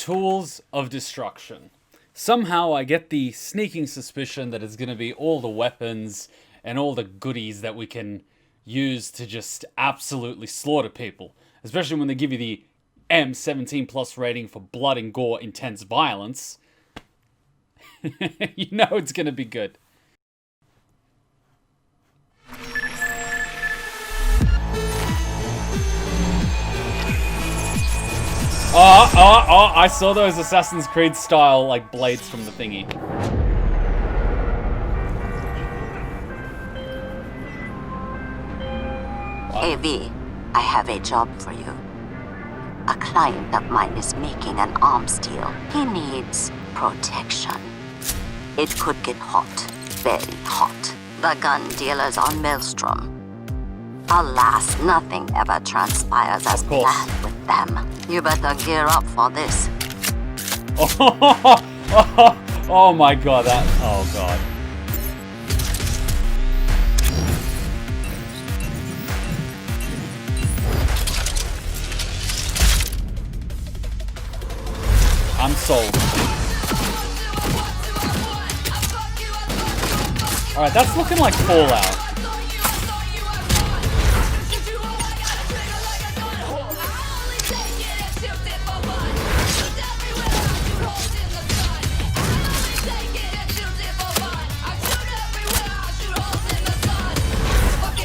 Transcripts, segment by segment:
Tools of Destruction. Somehow I get the sneaking suspicion that it's going to be all the weapons and all the goodies that we can use to just absolutely slaughter people. Especially when they give you the M17 plus rating for blood and gore, intense violence. You know it's going to be good. Oh, I saw those Assassin's Creed style, like, blades from the thingy. Hey V, I have a job for you. A client of mine is making an arms deal. He needs protection. It could get hot, very hot. The gun dealers are Maelstrom. Alas, nothing ever transpires as planned with them. You better gear up for this. Oh my god, oh god. I'm sold. Alright, that's looking like Fallout.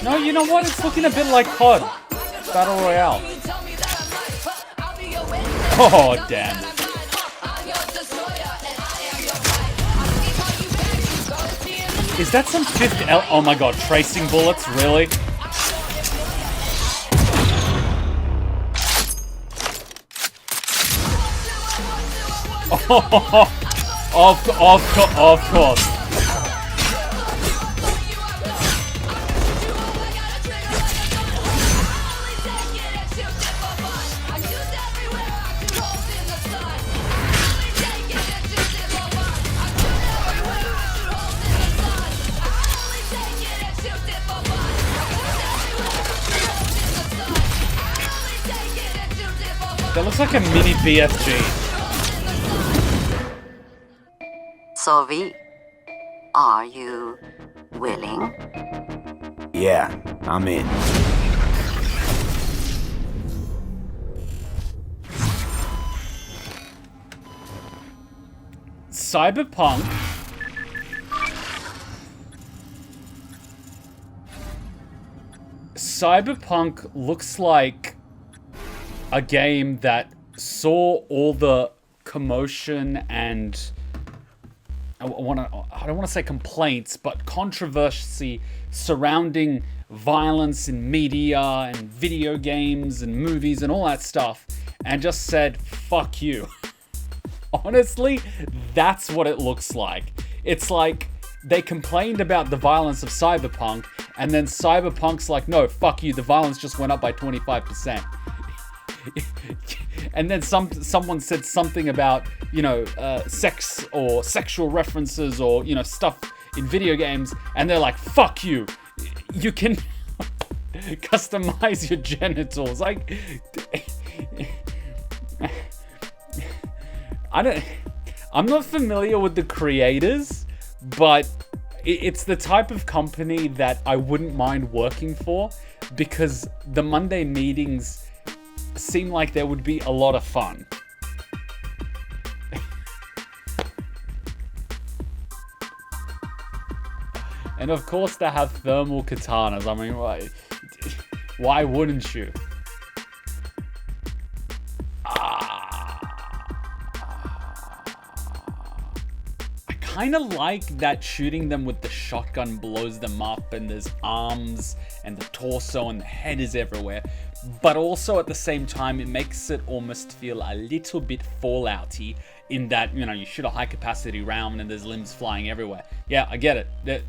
No, you know what? It's looking a bit like COD. Battle Royale. Oh, damn it. Is that some fifth oh my god, tracing bullets? Really? Of course. That looks like a mini BFG. So V, are you willing? Yeah, I'm in. Cyberpunk. Cyberpunk looks like a game that saw all the commotion and I don't want to say complaints, but controversy surrounding violence in media and video games and movies and all that stuff, and just said, fuck you. Honestly, that's what it looks like. It's like they complained about the violence of Cyberpunk, and then Cyberpunk's like, no, fuck you, the violence just went up by 25%. And then someone said something about, you know, sex or sexual references or, you know, stuff in video games, and they're like, fuck you, you can customize your genitals. Like, I'm not familiar with the creators, but it's the type of company that I wouldn't mind working for, because the Monday meetings seem like there would be a lot of fun. And of course they have thermal katanas. I mean, why wouldn't you? I kind of like that shooting them with the shotgun blows them up, and there's arms and the torso and the head is everywhere. But also at the same time, it makes it almost feel a little bit Fallout-y in that, you know, you shoot a high capacity round and there's limbs flying everywhere. Yeah, I get it.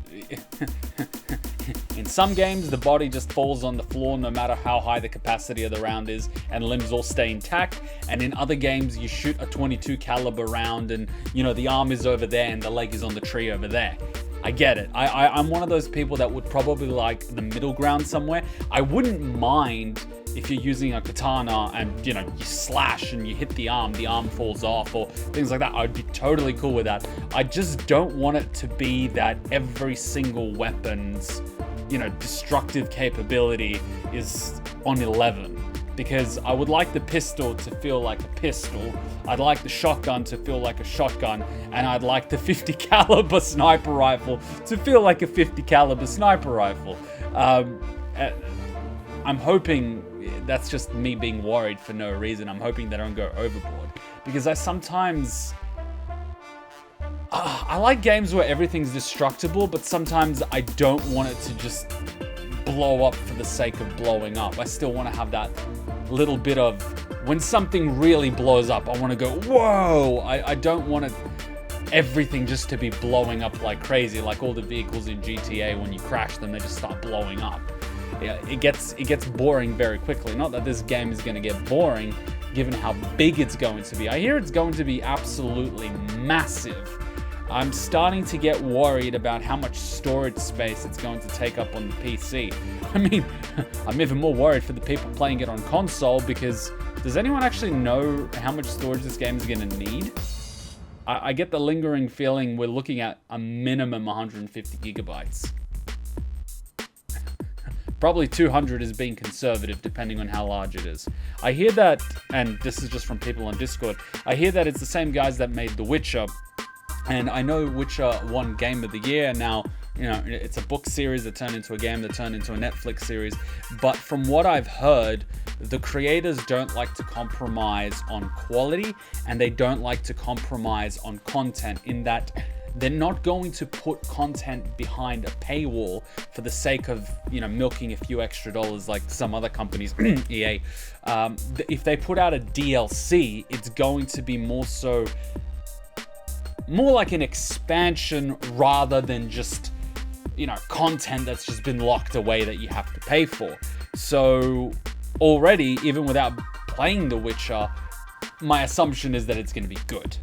In some games, the body just falls on the floor no matter how high the capacity of the round is, and limbs all stay intact. And in other games, you shoot a 22 caliber round and, you know, the arm is over there and the leg is on the tree over there. I get it. I'm one of those people that would probably like the middle ground somewhere. I wouldn't mind if you're using a katana and, you slash and you hit the arm falls off, or things like that. I'd be totally cool with that. I just don't want it to be that every single weapon's, destructive capability is on 11. Because I would like the pistol to feel like a pistol, I'd like the shotgun to feel like a shotgun, and I'd like the 50 caliber sniper rifle to feel like a 50 caliber sniper rifle. I'm hoping that's just me being worried for no reason. I'm hoping they don't go overboard, because I sometimes I like games where everything's destructible, but sometimes I don't want it to just blow up for the sake of blowing up. I still want to have that little bit of, when something really blows up, I want to go, whoa! I don't want everything just to be blowing up like crazy, like all the vehicles in GTA, when you crash them, they just start blowing up. Yeah, it gets boring very quickly. Not that this game is going to get boring, given how big it's going to be. I hear it's going to be absolutely massive. I'm starting to get worried about how much storage space it's going to take up on the PC. I mean, I'm even more worried for the people playing it on console, because does anyone actually know how much storage this game is going to need? I get the lingering feeling we're looking at a minimum 150 gigabytes. Probably 200 is being conservative, depending on how large it is. I hear that, and this is just from people on Discord, I hear that it's the same guys that made The Witcher. And I know Witcher won Game of the Year. Now, it's a book series that turned into a game that turned into a Netflix series. But from what I've heard, the creators don't like to compromise on quality, and they don't like to compromise on content, in that they're not going to put content behind a paywall for the sake of, milking a few extra dollars like some other companies, EA. If they put out a DLC, it's going to be more like an expansion rather than just, content that's just been locked away that you have to pay for. So already, even without playing The Witcher, my assumption is that it's going to be good.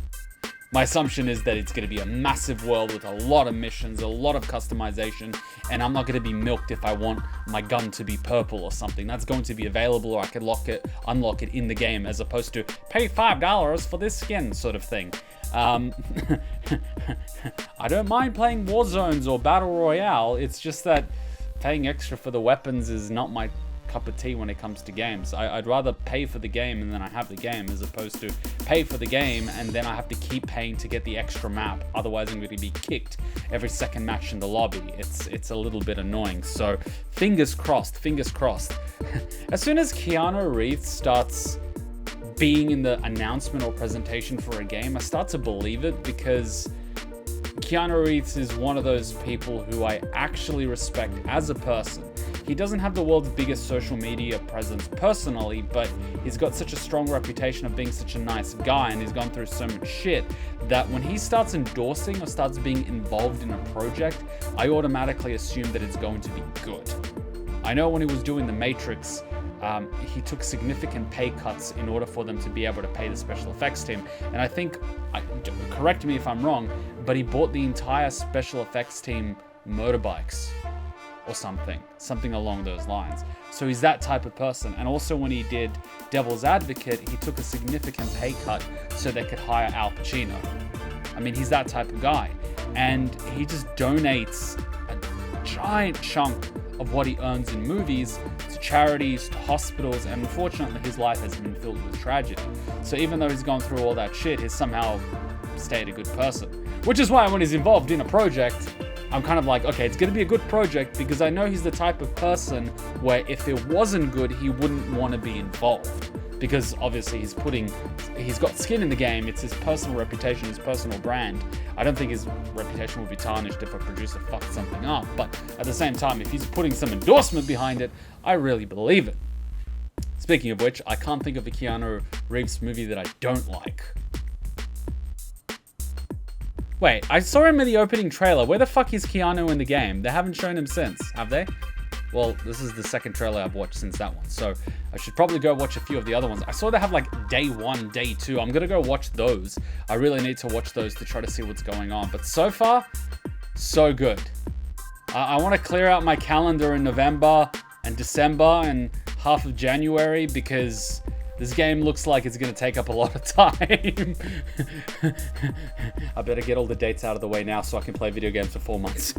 My assumption is that it's going to be a massive world with a lot of missions, a lot of customization, and I'm not going to be milked if I want my gun to be purple or something. That's going to be available, or I could unlock it in the game, as opposed to pay $5 for this skin sort of thing. I don't mind playing Warzones or Battle Royale. It's just that paying extra for the weapons is not my cup of tea when it comes to games. I'd rather pay for the game and then I have the game, as opposed to pay for the game and then I have to keep paying to get the extra map. Otherwise I'm going to be kicked every second match in the lobby. It's a little bit annoying. So fingers crossed. As soon as Keanu Reeves starts being in the announcement or presentation for a game, I start to believe it, because Keanu Reeves is one of those people who I actually respect as a person. He doesn't have the world's biggest social media presence personally, but he's got such a strong reputation of being such a nice guy, and he's gone through so much shit that when he starts endorsing or starts being involved in a project, I automatically assume that it's going to be good. I know when he was doing The Matrix, he took significant pay cuts in order for them to be able to pay the special effects team. And I think, correct me if I'm wrong, but he bought the entire special effects team motorbikes or something along those lines. So he's that type of person. And also when he did Devil's Advocate, he took a significant pay cut so they could hire Al Pacino. I mean, he's that type of guy. And he just donates a giant chunk of what he earns in movies to charities, to hospitals, and unfortunately his life has been filled with tragedy. So even though he's gone through all that shit, he's somehow stayed a good person. Which is why when he's involved in a project, I'm kind of like, okay, it's going to be a good project, because I know he's the type of person where if it wasn't good, he wouldn't want to be involved. Because obviously he's got skin in the game, it's his personal reputation, his personal brand. I don't think his reputation will be tarnished if a producer fucked something up, but at the same time, if he's putting some endorsement behind it, I really believe it. Speaking of which, I can't think of a Keanu Reeves movie that I don't like. Wait, I saw him in the opening trailer. Where the fuck is Keanu in the game? They haven't shown him since, have they? Well, this is the second trailer I've watched since that one, so I should probably go watch a few of the other ones. I saw they have like day 1, day 2. I'm gonna go watch those. I really need to watch those to try to see what's going on. But so far, so good. I want to clear out my calendar in November and December and half of January because this game looks like it's going to take up a lot of time. I better get all the dates out of the way now so I can play video games for 4 months.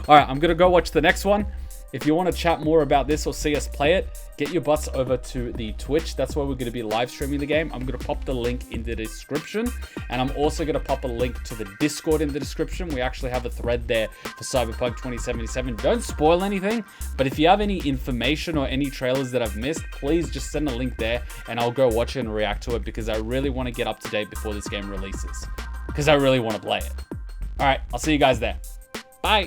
All right, I'm going to go watch the next one. If you want to chat more about this or see us play it, get your butts over to the Twitch. That's where we're going to be live streaming the game. I'm going to pop the link in the description. And I'm also going to pop a link to the Discord in the description. We actually have a thread there for Cyberpunk 2077. Don't spoil anything, but if you have any information or any trailers that I've missed, please just send a link there and I'll go watch it and react to it because I really want to get up to date before this game releases. Because I really want to play it. All right, I'll see you guys there. Bye.